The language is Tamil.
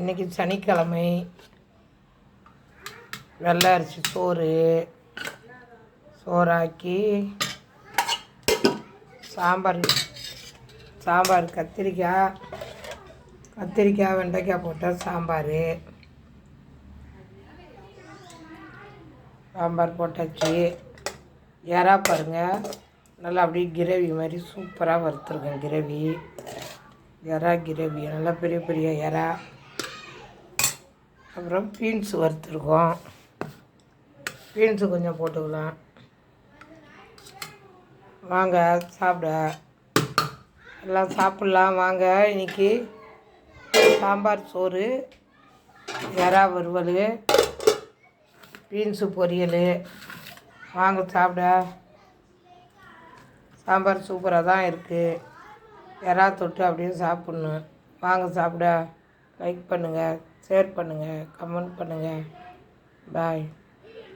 இன்றைக்கி சனிக்கிழமை. வெள்ளை அரிசி சோறாக்கி சாம்பார் கத்திரிக்காய் வெண்டைக்காய் போட்ட சாம்பார் போட்டாச்சு. எறா பாருங்கள், நல்லா அப்படியே கிரேவி மாதிரி சூப்பராக வறுத்துருக்கேன். எறா கிரேவி நல்லா பெரிய பெரிய எறா. அப்புறம் பீன்ஸ் வறுத்துருக்கோம். பீன்ஸு கொஞ்சம் போட்டுக்கலாம். வாங்க சாப்பிட, எல்லாம் சாப்பிட்லாம் வாங்க. இன்றைக்கி சாம்பார் சோறு, எறா வறுவல், பீன்ஸு பொரியல். வாங்க சாப்பிட. சாம்பார் சூப்பராக தான் இருக்குது. எறா தொட்டு அப்படியே சாப்பிட்ணும். வாங்க சாப்பிட. லைக் பண்ணுங்கள், ஷேர் பண்ணுங்கள், கமெண்ட் பண்ணுங்கள். பாய்.